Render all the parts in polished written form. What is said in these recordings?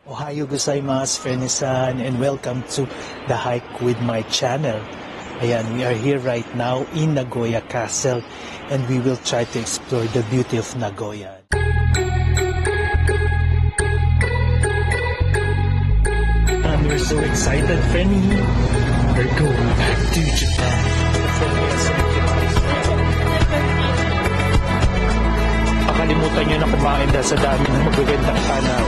Ohayo gozaimasu, Frenny-san, and welcome to The Hike with my channel. Ayan, we are here right now in Nagoya Castle, and we will try to explore the beauty of Nagoya. And we're so excited, Frenny. We're going back to Japan. Pakalimutan nyo na kumain dahil sa dami na magagandang tanaw.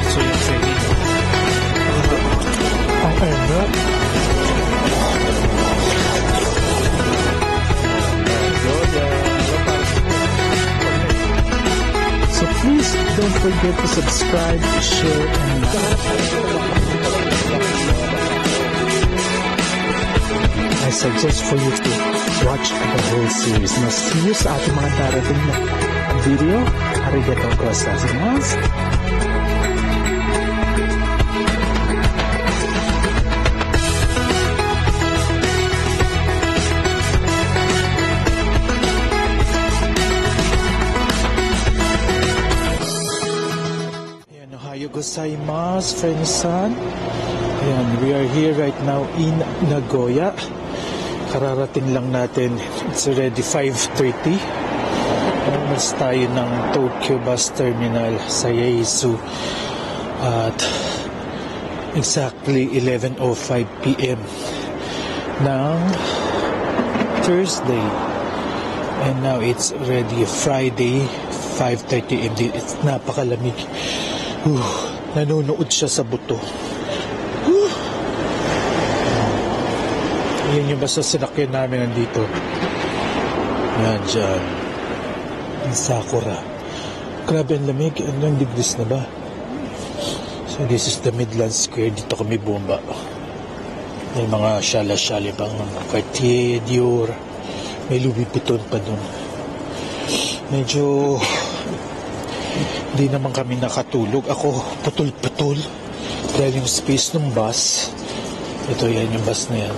So yun, Frenny. Ang ano? So please don't forget to subscribe, share, and like. I suggest for you to watch the whole series. Now see you sa ating mga darating na video. Arigatou gozaimasu. Ohayo gozaimasu, Frenny-san. Ayan, we are here right now in Nagoya. Kararating lang natin. It's already 5:30. Almost tayo ng Tokyo Bus Terminal sa Yaesu at exactly 11:05 p.m. ng Thursday. And now it's already Friday, 5:30 a.m. It's napakalamig. Nanonood siya sa buto. Yan yung basta sinakyan namin nandito. Yan dyan. Yung Sakura. Grabe ang lamig. Anong degrees na ba? So this is the Midland Square. Dito kami bumaba. May mga shala-shali pang Cartier, Dior. May Louis Vuitton pa dun. Medyo hindi naman kami nakatulog. Ako putol-putol. Dahil yung space ng bus. Ito yan yung bus na yan.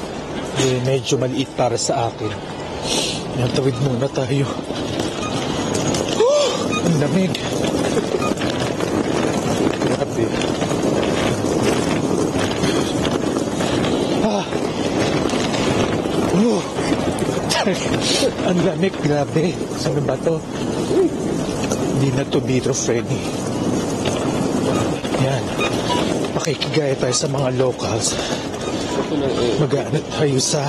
Medyo maliit para sa akin. Yan, tawid muna tayo. Ang lamig. Grabe. Ang lamig, grabe. Saan ba to? Hindi na to biro, Frenny. Yan. Pakikigaya tayo sa mga locals. Mag-aanat tayo sa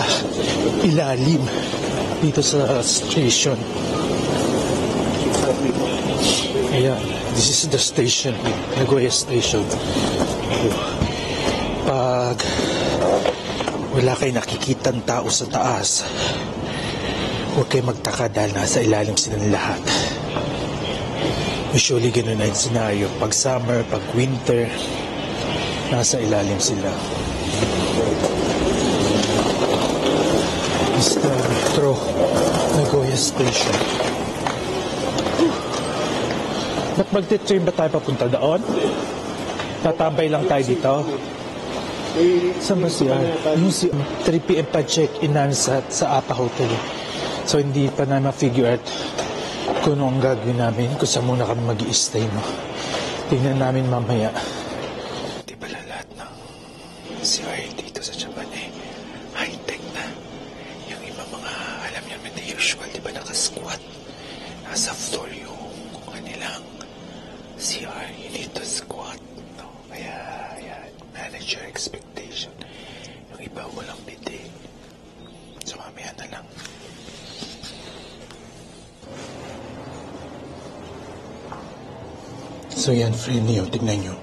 ilalim dito sa station. Ayan, this is the station, Nagoya Station. Pag wala kayo nakikitang tao sa taas, huwag kayo magtaka dahil nasa ilalim silang lahat. Usually ganun na yung scenario. Pag summer, pag winter, nasa ilalim sila. Is the metro Nagoya Station. Ba't magti-train ba tayo papunta doon? Tatambay lang tayo dito? Saan ba siya? Yung 3 p.m. pa check-in sa Apa Hotel. So hindi pa na ma-figure out kung ano ang gagawin namin, kung saan muna kami mag-i-stay, no? Tingnan namin mamaya. Di pala lahat ng CR dito sa Japan high-tech na. Yung iba mga, alam niyo naman, the usual, di ba, naka-squat. Nasa floor yung kanilang CR. You need to squat, no? Kaya, yan, manage your expectation. Yung iba walang bidet. So, mamaya na lang. So yan, Frenny, tignan nyo.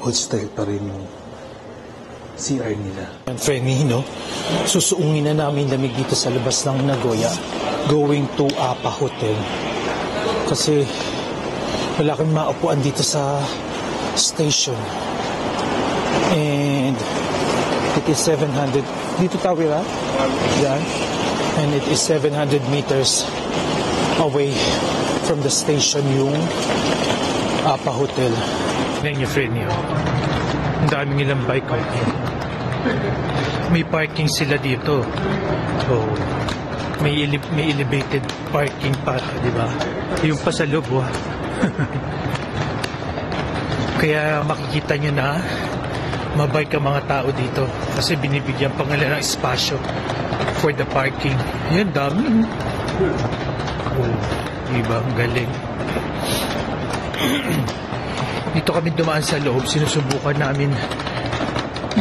Old style pa rin yung CR nila. Yan, Frenny, no? Susuungin na namin lamig dito sa labas ng Nagoya. Going to Apa Hotel. Kasi wala kang maupuan dito sa station. And it is 700. Dito tayo, ha? Yan. And it is 700 meters away from the station yung Apa Hotel. Ngayon yung Frenny, ang daming ilang bike. May parking sila dito. So, may elevated parking pa, di ba? Yung pa sa loob, Kaya makikita nyo na mabait ang mga tao dito kasi binibigyan pa nila ng espasyo for the parking. Yan, dami. Oh, diba? Ang galing. Dito kami dumaan sa loob. Sinusubukan namin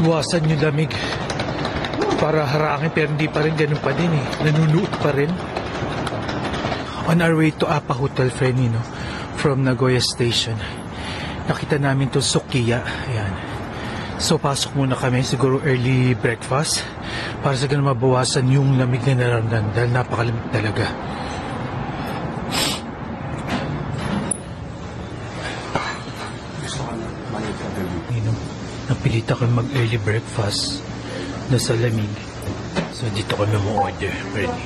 iwasan yung lamig para harangin, pero hindi pa rin ganun pa din eh. Nanunuot pa rin. On our way to Apa Hotel, Frenny, no? From Nagoya Station. Nakita namin to Sukiya. Ayan. So, pasok muna kami. Siguro early breakfast. Para sa ganun mabawasan yung lamig na naramdaman. Dahil napakalamig talaga. Napilita kami mag-early breakfast na sa lamig. So, dito kami mo-order. Ready.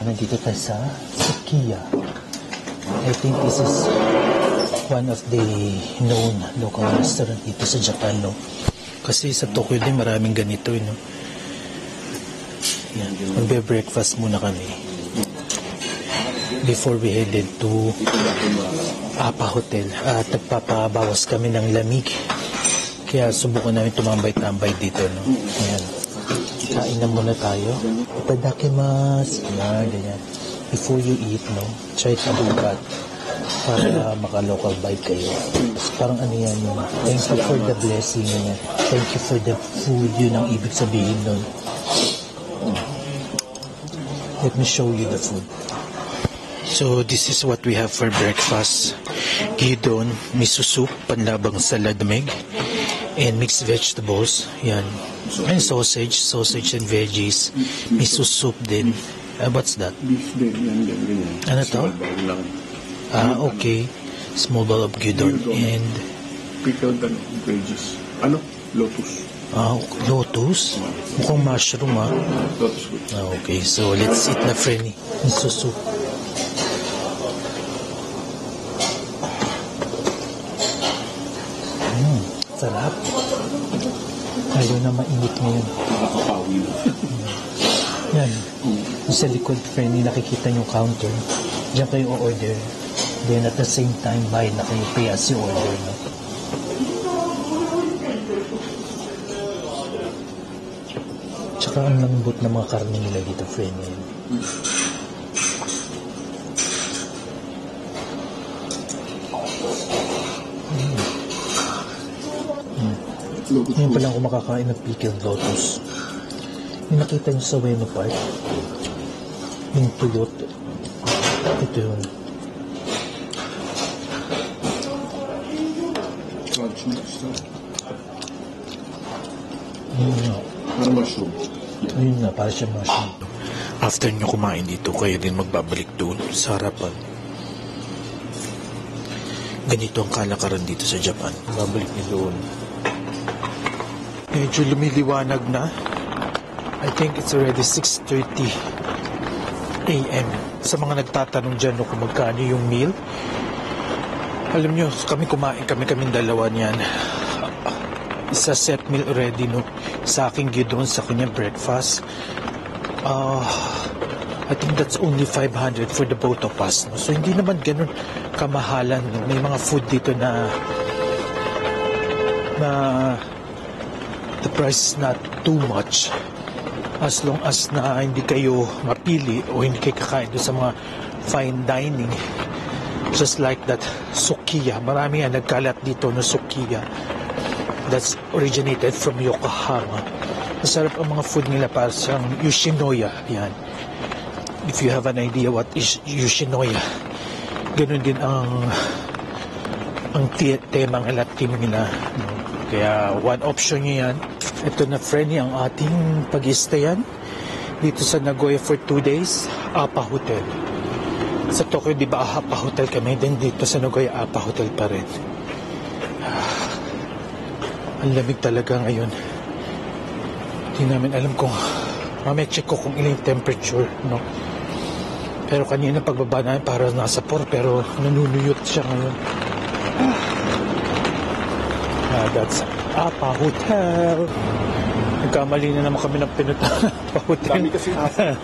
Nandito tayo sa Sukiya. I think this is one of the known local restaurant dito sa Japan, no? Kasi sa Tokyo din maraming ganito, no? Yan. Magbe-breakfast muna kami before we headed to Apa Hotel. At nagpapabawas kami ng lamig. Kaya subukan namin tumambay-tambay dito, no? Ayan. Kain na muna tayo. Itadakimasu. Yan, ganyan. Before you eat, no? Try to do that para maka-local vibe kayo. So, parang ano yan, yun. Thank you for the blessing. Yan. Thank you for the food. Yun ang ibig sabihin nun. Let me show you the food. So, this is what we have for breakfast. Gyudon, miso soup, panlabang sa lamig, and mixed vegetables. Yan. And sausage and veggies. Miso soup din. What's that? Beef din. Yan. Ano to? Okay. Small bowl of gyudon. And pickled veggies. Ano? Lotus. Lotus? Mukhang mushroom, Lotus good. Okay, so let's eat na, Frenny. Miso soup. Sarap. Ayaw na mainit ngayon. Nakakapawi na. Yan. Yung sa likod, Frenny, nakikita yung counter. Diyan kayo o-order. Then at the same time, bayad na kayo pay as you order. No? Tsaka ang lambot ng mga karne nila dito, Frenny. Ngayon pa lang ako makakain ng pickled lotus. Yung nakita nyo sa Ueno Park, yung tuyot. Ito yun. Crunch mix. Yun nga. Para mushroom. Yun nga, para siya mushroom. After nyo kumain dito, kayo din magbabalik doon sa harapan. Ganito ang kalakaran dito sa Japan. Babalik niyo doon. Medyo lumiliwanag na. I think it's already 6:30 a.m. Sa mga nagtatanong dyan kung magkano yung meal, alam nyo, kaming dalawa niyan. Isa set meal already, no? Sa aking gyudon, sa kanya breakfast. I think that's only 500 for the both of us, no? So hindi naman ganun kamahalan, no? May mga food dito na the price is not too much as long as na hindi kayo mapili o hindi kayo kakain doon sa mga fine dining, just like that Sukiya. Marami nga nagkalat dito na Sukiya that's originated from Yokohama. Masarap ang mga food nila, para siyang Yoshinoya. Yan, if you have an idea what is Yoshinoya, ganun din ang temang team nila, no? Kaya one option nyo yan. Ito na, Frenny, ang ating pag-stayan dito sa Nagoya for 2 days. Apa Hotel. Sa Tokyo, di ba Apa Hotel kami? Then dito sa Nagoya, Apa Hotel pa rin. Ang lamig talaga ngayon. Hindi namin alam kung mamaya check ko kung ilang temperature, no? Pero kanina pagbaba namin para nasa 4, pero nanunuyot siya ngayon. That's Apa Hotel. Nagkamali na naman kami ng pinunta pa hotel. Dami kasing apa.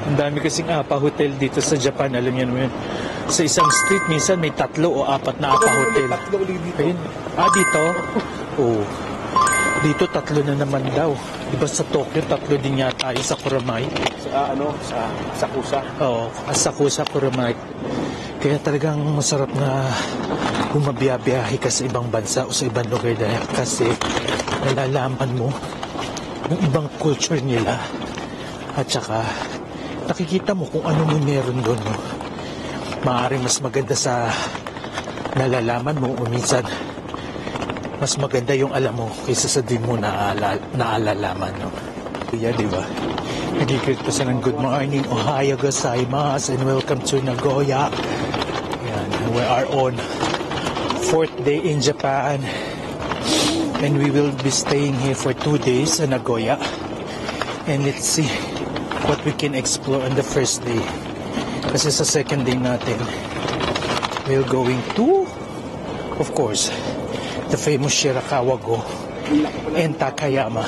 Ang dami kasing apa hotel dito sa Japan. Alam niyo naman yun. Sa isang street, minsan may 3 o 4 na apa hotel. Tatlo ulit dito. Ayun. Dito? Oo. Dito 3 na naman daw. Diba sa Tokyo, 3 din yata yung sa Kuramai? Sa Sakusa. Oo, Asakusa, Kuramai. Kaya talagang masarap na bumabiyahe ka sa ibang bansa o sa ibang lugar dahil kasi nalalaman mo yung ibang culture nila at saka nakikita mo kung ano mo meron doon. No? Maaaring mas maganda sa nalalaman mo o minsan mas maganda yung alam mo kaysa sa di mo naalalaman. No? Kaya diba? Nagigit pa sa ng good morning, Ohayo gozaimasu and welcome to Nagoya. Yan, we are on 4th day in Japan and we will be staying here for 2 days in Nagoya, and let's see what we can explore on the first day kasi sa second day natin we're going to, of course, the famous Shirakawa-go and Takayama,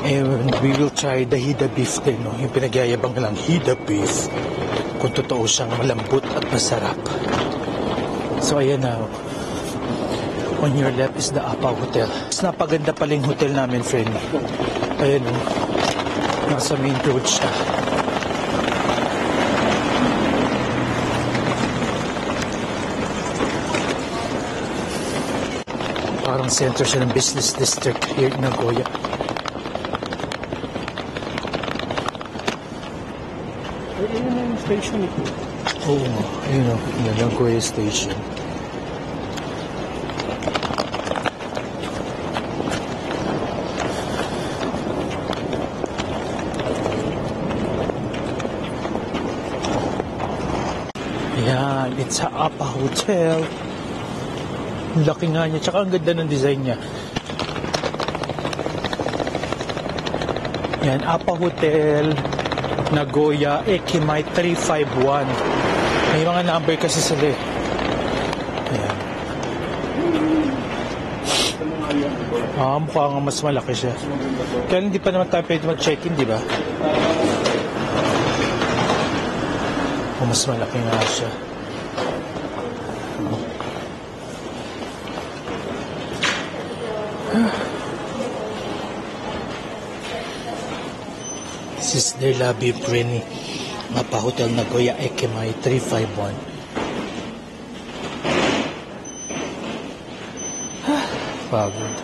and we will try the Hida beef din, no? Yung pinagyayabang lang Hida beef kung totoo siyang malambot at masarap. So ayan na. On your left is the Apa Hotel. Mas napaganda pala yung hotel namin, friend. Ayan o. Nasa main road siya. Parang center siya ng business district here in Nagoya. Ayun yung station ito. Oo, ayun o. Yung Nagoya Station. Yan, it's a Apa Hotel. Laki nga niya, tsaka ang ganda ng design niya. Yan, Apa Hotel, Nagoya, Ekimai 351. May mga number kasi sila eh. Ayan. Mukha nga mas malaki siya. Kaya hindi pa naman tayo pwede mag-check-in, di ba? Mas malaki nga siya. This is their lobby, friend. Apa Hotel Nagoya, Ekimai 351. Pagod.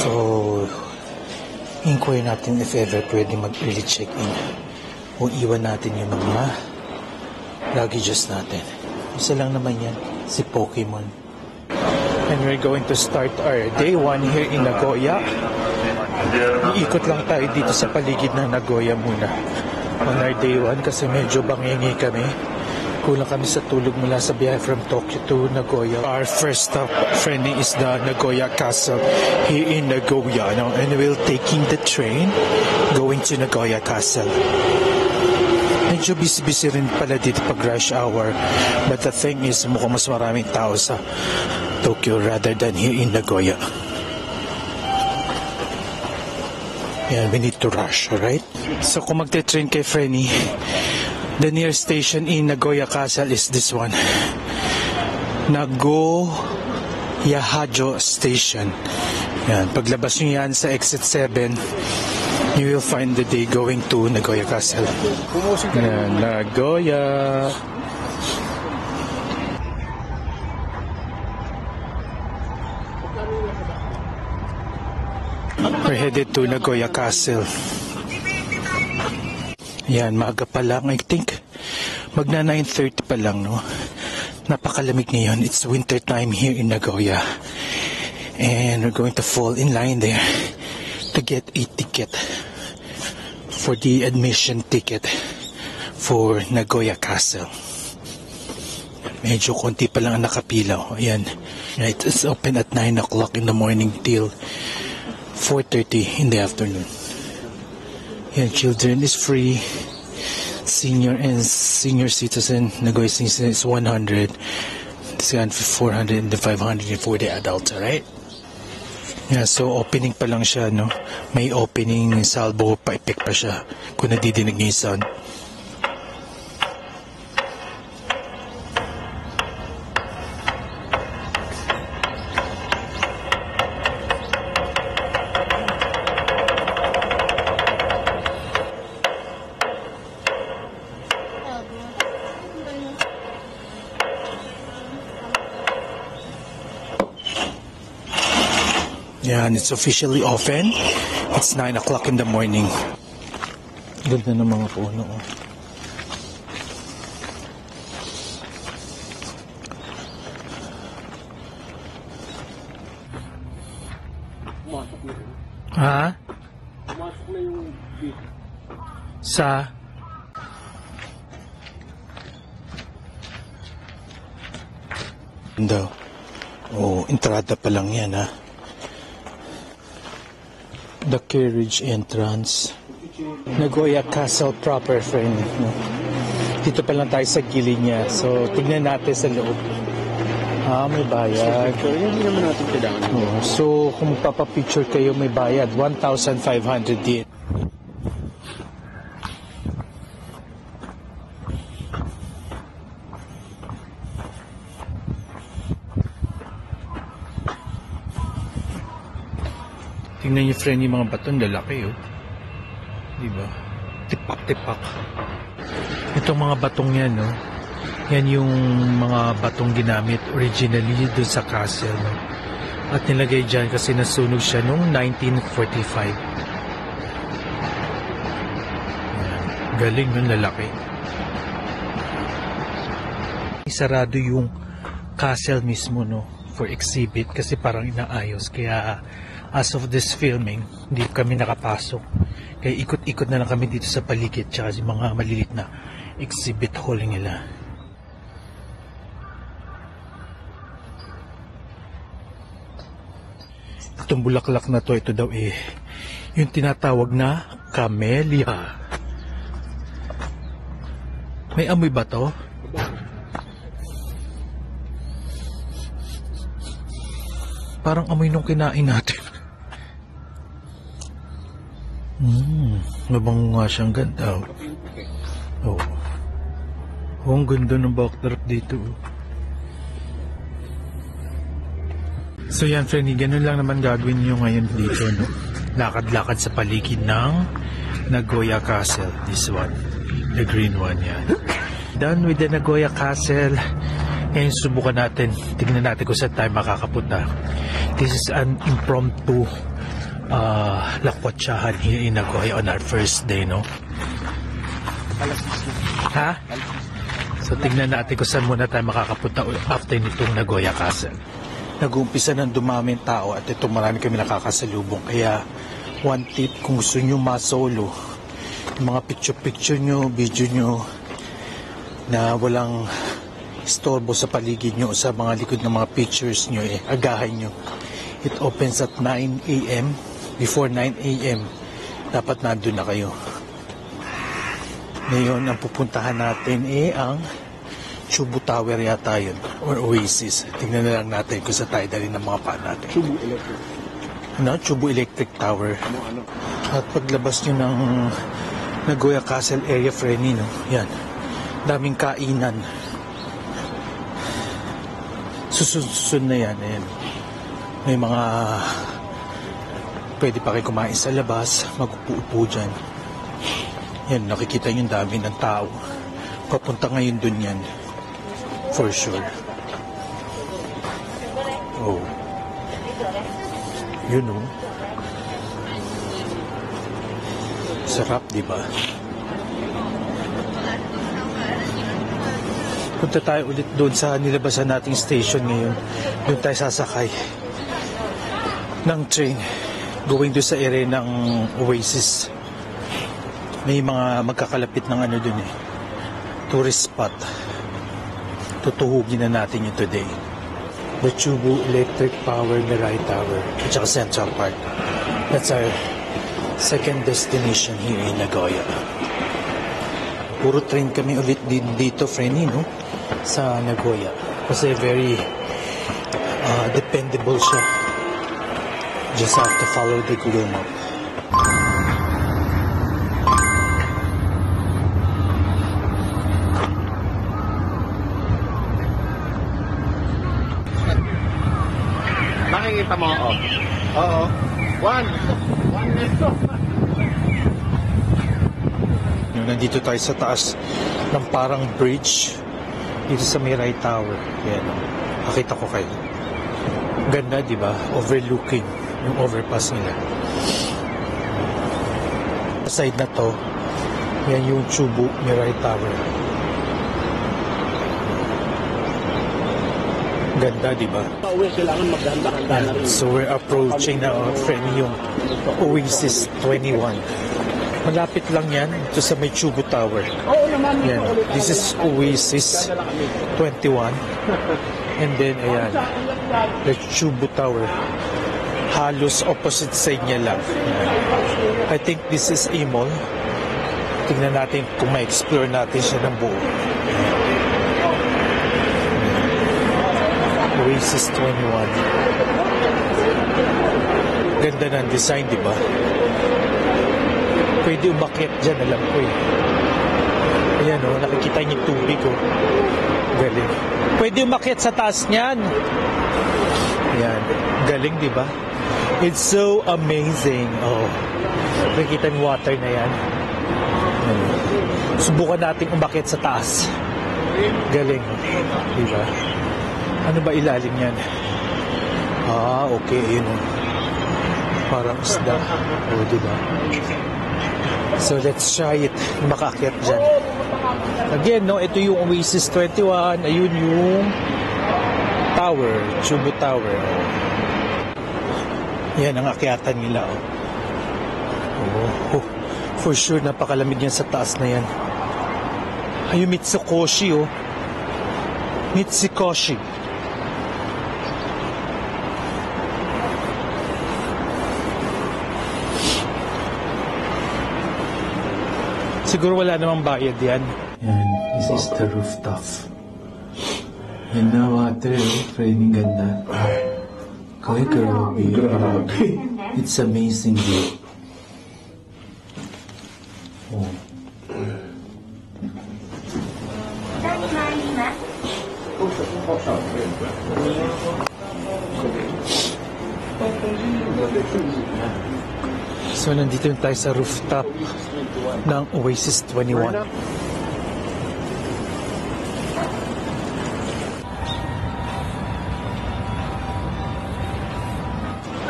So, inquire natin if ever pwede mag-early check-in o iwan natin yung mga luggages natin. Isa lang naman yan, si Pokemon. And we're going to start our day 1 here in Nagoya. Iikot lang tayo dito sa paligid ng Nagoya muna on our day 1 kasi medyo bangingi kami. Kulang kami sa tulog mula sa biyahe from Tokyo to Nagoya. Our first stop, friendly, is the Nagoya Castle here in Nagoya. Now, and we'll taking the train going to Nagoya Castle. Medyo busy-busy rin pala dito pag rush hour. But the thing is, mukhang mas maraming tao sa Tokyo rather than here in Nagoya. Yeah, we need to rush, alright? So kung magte-train kay Frenny, the nearest station in Nagoya Castle is this one. Nagoyahajo Station. Yan, paglabas nyo yan sa exit 7, you will find the day going to Nagoya Castle. Yan, Nagoya. We're headed to Nagoya Castle. Yan, maaga pa lang. I think magna 9:30 pa lang, no? Napakalamig ngayon. It's winter time here in Nagoya. And we're going to fall in line there to get a ticket for the admission ticket for Nagoya Castle. Medyo konti pa lang ang nakapila. Ayan. It's open at 9 o'clock in the morning till 4:30 in the afternoon. Yan, children is free. senior citizen, Nagoya citizen is 100. This one 400 and the 500 for the adults, alright? Yeah, so opening pa lang siya, no? May opening salvo pa, epic pa siya kung nadidinig niyo yung sound. Yan, it's officially open. It's 9 o'clock in the morning. Ganda ng mga puno. Oh. Pumasok na yun. Ha? Pumasok na yung beat. Sa? Daw. Oh, entrada pa lang yan, ha? The carriage entrance. Nagoya Castle proper, friend. No? Dito pa lang tayo sa gilid niya. So, tignan natin sa loob. May bayad. So, hindi naman natin kailangan. Oh, so, kung papapicture kayo, may bayad. 1,500 yen. Tingnan niyo, friend, yung mga baton, lalaki, oh. Diba? Tipak-tipak. Itong mga batong yan, no? Yan yung mga batong ginamit originally dun sa castle, no? At nilagay dyan kasi nasunog siya noong 1945. Yan. Galing nun, lalaki. Sarado yung castle mismo, no? For exhibit kasi parang inaayos. Kaya as of this filming, hindi kami nakapasok. Kaya ikot-ikot na lang kami dito sa paligid tsaka yung mga malilit na exhibit hall nila. Itong bulaklak na to, ito daw yung tinatawag na camellia. May amoy ba to? Parang amoy nung kinain natin. Mabango nga siyang ganda. Oh. Ang ganda ng backdrop dito. So yan, friendly, ganun lang naman gagawin nyo ngayon dito, no? Lakad-lakad sa paligid ng Nagoya Castle. This one. The green one, yan. Done with the Nagoya Castle. Ngayon subukan natin. Tignan natin kung saan tayo makakapunta. This is an impromptu lakwatsahan here in Nagoya on our first day, no? Ha? So tignan natin kung saan muna tayo makakapunta after nitong Nagoya Castle. Nag-uumpisa ng dumami ang tao at ito marami kami nakakasalubong. Kaya one tip, kung gusto nyo masolo, yung mga picture-picture nyo, video nyo na walang istorbo sa paligid nyo o sa mga likod ng mga pictures nyo, agahan nyo. It opens at 9 a.m. Before 9 a.m. dapat nandun na kayo. Ngayon, ang pupuntahan natin ang Chubu Tower yata yun, or Oasis. Tingnan na lang natin kung saan tayo dali ng mga paan natin. Chubu Electric. Chubu Electric Tower. Ano? At paglabas nyo ng Nagoya Castle area, friendly, no? Yan. Daming kainan. Susun na yan. Ayan. May mga pwede pa kayo kumain sa labas, mag-upo-upo dyan. Yan, nakikita yung dami ng tao. Papunta ngayon dun yan. For sure. Oh. Yun, oh. Sarap, di ba? Punta tayo ulit doon sa nilabasan nating station ngayon. Doon tayo sasakay ng train going doon sa area ng Oasis. May mga magkakalapit ng ano doon tourist spot. Tutuhugin na natin yun today. The Chubu Electric Power Mirai Tower at saka Central Park. That's our second destination here in Nagoya. puro train kami ulit din dito, Frenny, no? Sa Nagoya. Kasi very dependable siya. Just have to follow the Google Map. Nakikita mo, oh. Oo. One nesto. Nandito tayo sa taas ng parang bridge dito sa Mirai Tower. Yan. Nakita ko kayo. Ganda, di ba? Overlooking yung overpass nila. Sa side na to, yan yung Chubu Mirai Tower. Ganda, di ba? Pauwi, kailangan maghanda-handa na rin. So we're approaching na, friend, yung Oasis 21. Malapit lang yan ito sa may Chubu Tower. Oo naman. Yan. This is Oasis 21. And then, ayan, the Chubu Tower. Halos opposite side niya lang. Ayan. I think this is a mall. Tingnan natin kung ma-explore natin siya ng buo. Oasis 21. Ganda ng design, di ba? Pwede umakyat dyan, alam ko eh. Ayan o, nakikita niyo yung tubig o. Galing. Pwede umakyat sa taas niyan. Ayan, galing, di ba? It's so amazing. Oh, nakikita yung water na yan. Ayan. Subukan natin umakyat sa taas. Galing, di ba? Ano ba ilalim yan? Ah, okay, yun o. Parang isda. O, di ba? So, let's try it. Makaakyat dyan. Again, no, ito yung Oasis 21. Ayun yung tower, Chubu Tower. Yan ang akyatan nila. Oh, for sure, napakalamig yan sa taas na yan. Ayun, Mitsukoshi, oh. Mitsukoshi. Siguro wala namang bayad yan. Yan, this is the rooftop. Yan na water, training ganda. Kaya grabe. It's amazing view. Oh. So, nandito tayo sa rooftop ng Oasis 21.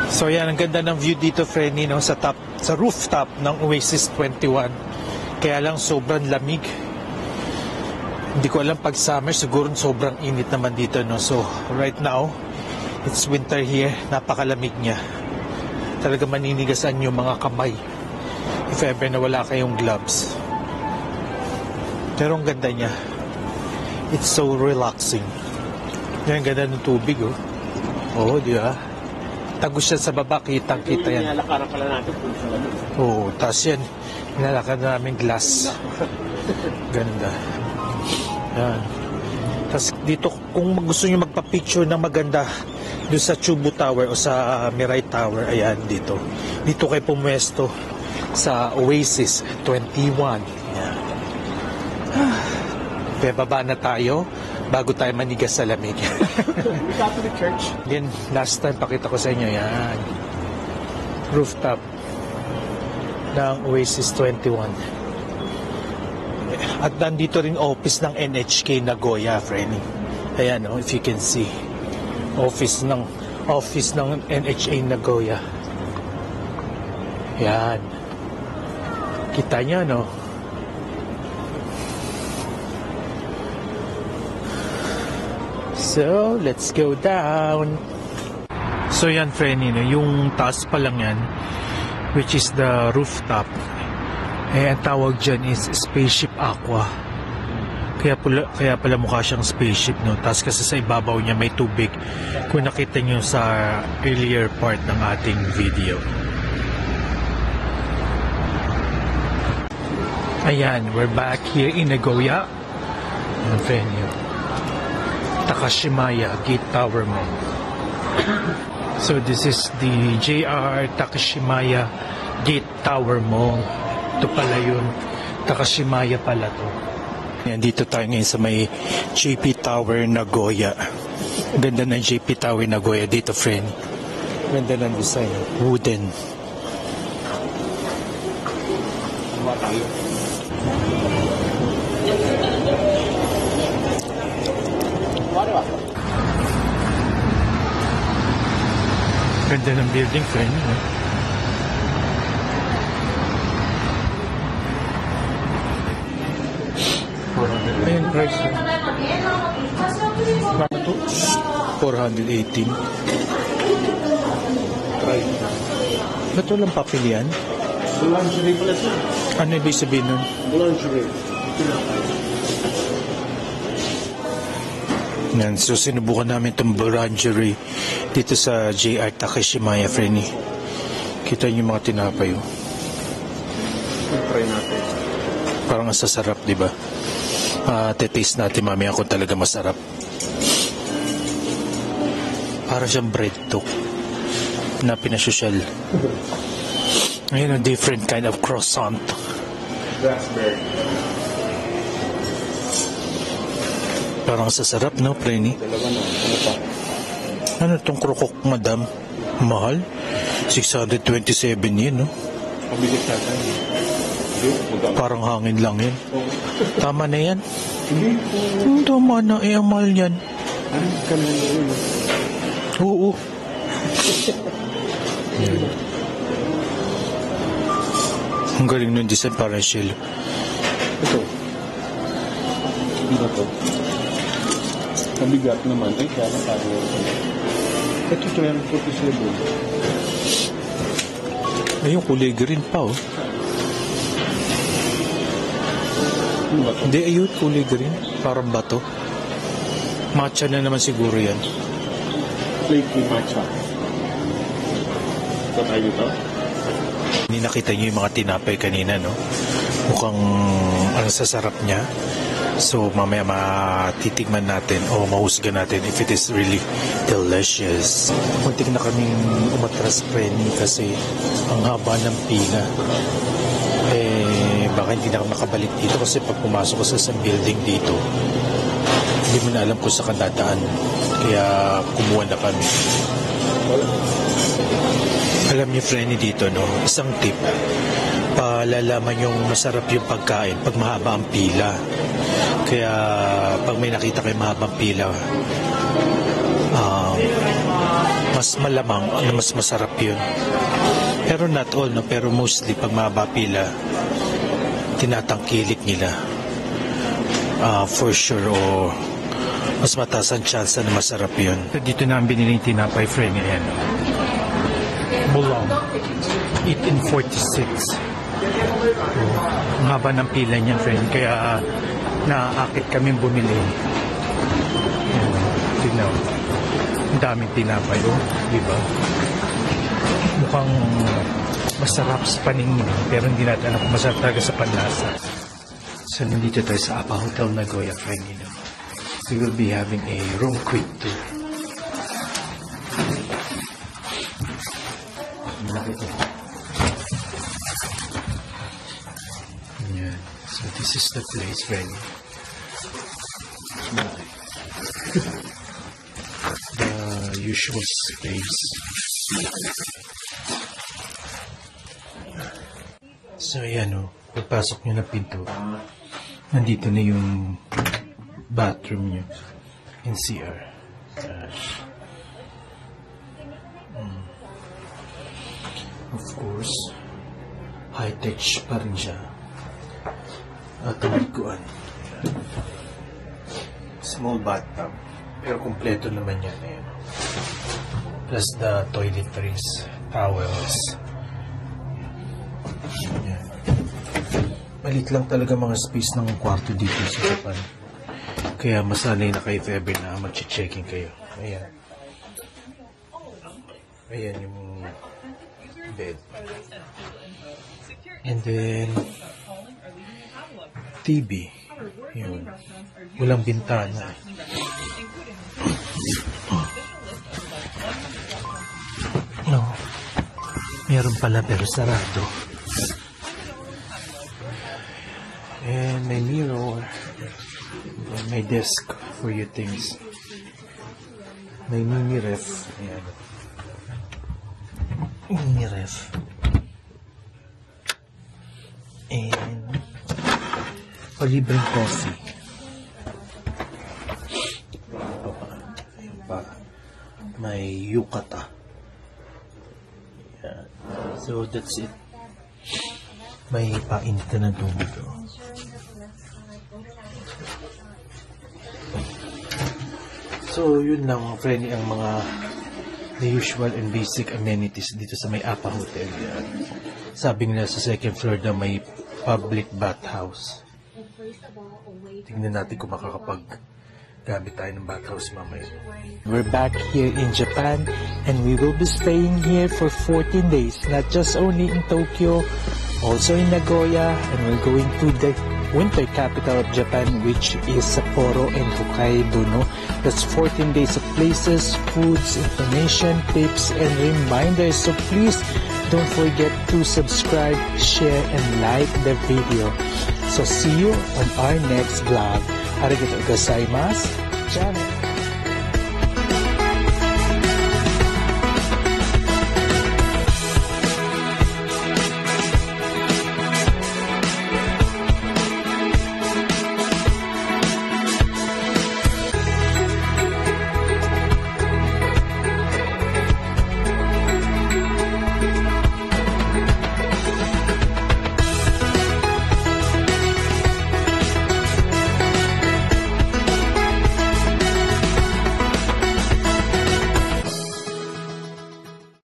So yan, ang ganda ng view dito, Frenny, no? Sa rooftop ng Oasis 21. Kaya lang sobrang lamig. Hindi ko alam pag summer, siguro sobrang init naman dito, no? So right now, it's winter here. Napakalamig niya. Talaga maninigasan yung mga kamay if ever na wala kayong gloves. Pero ang ganda niya. It's so relaxing. Yan, ang ganda ng tubig, oh. Oh, di ba? Tagos siya sa baba, kitang-kita yan. Nilalakaran pala natin kung sa lamig. Oo, tapos yan, nilalakad na namin glass. Ganda. Yan. Tapos dito, kung gusto nyo magpa-picture na maganda doon sa Chubu Tower o sa Mirai Tower, ayan, dito. Dito kayo pumwesto sa Oasis 21. Yan. Kaya baba na tayo bago tayo manigas sa lamig. Catholic Church. Yan, last time pakita ko sa inyo, yan. Rooftop ng Oasis 21. At nandito rin office ng NHK Nagoya, Frenny. Ayan, oh, if you can see. Office ng NHK Nagoya. Yan. Kita niya, no? So, let's go down. So yan, Frenny, no? Yung taas pa lang yan, which is the rooftop. Eh, ang tawag dyan is Spaceship Aqua. Kaya pala mukha siyang spaceship, no? Tapos kasi sa ibabaw niya may tubig. Kung nakita nyo sa earlier part ng ating video. Ayan, we're back here in Nagoya. Ang venue. Takashimaya Gate Tower Mall. So this is the JR Takashimaya Gate Tower Mall. Ito pala yun. Takashimaya pala to. Yan, dito tayo ngayon sa may JP Tower Nagoya. Ganda ng JP Tower Nagoya dito, friend. Ganda ng design. Wooden. Ganda ng building, friend. Ayun, price. Ano to? 418. Try. Ba't walang papilian? Boulangerie pala siya. Ano ibig sabihin nun? Boulangerie. Yan, so sinubukan namin itong boulangerie dito sa JR Takashimaya, Frenny. Kita niyo yung mga tinapay. Oh. Try natin. Parang ang sasarap, di ba? Tetaste natin mamaya kung talaga masarap. Parang siyang bread to na pinasosyal. Ayun, a different kind of croissant. Raspberry. Parang sasarap, no, Frenny? Dalawa na. Ano pa? Ano itong krokok, madam? Mahal? 627 yun, no? Pabilis natin. Parang hangin lang yan. Tama na yan. Hindi. Tama na, ang mahal yan. Ano ka na yun? Oo. Ang galing ng design, parang shell. Ito. Hindi na to. Mabigat naman. Ay, kaya na tayo. Ito 347. Ayun, kulay green pa, oh. Ano ba to? Hindi, ayun, kulay green. Parang bato. Matcha na naman siguro yan. Flaky matcha. Ito tayo dito? Hindi nakita niyo yung mga tinapay kanina, no? Mukhang ang sasarap niya. So, mamaya matitigman natin o mahusga natin if it is really delicious. Muntik na kaming umatras, Frenny, kasi ang haba ng pila. Baka hindi na ako nakabalik dito kasi pag pumasok ko sa isang building dito, hindi mo na alam kung saan dadaan. Kaya kumuha na kami. Alam niyo, Frenny, dito, no? Isang tip. Palalaman yung masarap yung pagkain pag mahaba ang pila. Kaya pag may nakita kayo mahabang pila, mas malamang na mas masarap yun. Pero not all, no? Pero mostly pag mahaba pila, tinatangkilik nila. For sure, o mas mataas ang chance na masarap yun. Dito na ang binili yung tinapay, friend. Ayan. Bulong. 1846. Ang haba ng pila niya, friend. Kaya naaakit kami bumili. Ayan. Tignan. Ang daming tinapay. Oh. Diba? Mukhang masarap sa paningin. Pero hindi natin alam kung masarap talaga sa panlasa. So, nandito tayo sa Apa Hotel Nagoya, friend. You know. We will be having a room quick tour. Yeah. So this is the place, friend. The usual space. So ayan o, pagpasok nyo na pinto, nandito na yung bathroom nyo in CR. Of course, high-tech pa rin siya. At tumiguan. Small bathtub. Pero kumpleto naman yan. Ayan. Plus the toiletries, towels. Ayan. Malit lang talaga mga space ng kwarto dito sa Japan. Kaya masanay na kayo if ever na mag-checking kayo. Ayan. Ayan yung bed. And then, TV. Yun. Walang bintana. No. Meron pala pero sarado. And may mirror. And may desk for your things. May mini ref. Ayan. Mini ref. And palibreng coffee. Ayan pa. May yukata. Ayan. So that's it. May painit na ng tubig. So yun lang friendly ang mga the usual and basic amenities dito sa may APA Hotel. Yan. Sabi nila sa second floor na may public bathhouse. Tingnan natin kung makakapag-gamit tayo ng bathhouse mamaya. We're back here in Japan and we will be staying here for 14 days. Not just only in Tokyo, also in Nagoya, and we're going to the winter capital of Japan, which is Sapporo and Hokkaido. No? That's 14 days of places, foods, information, tips, and reminders. So please don't forget to subscribe, share, and like the video. So see you on our next vlog. Arigatou gozaimasu. Ciao!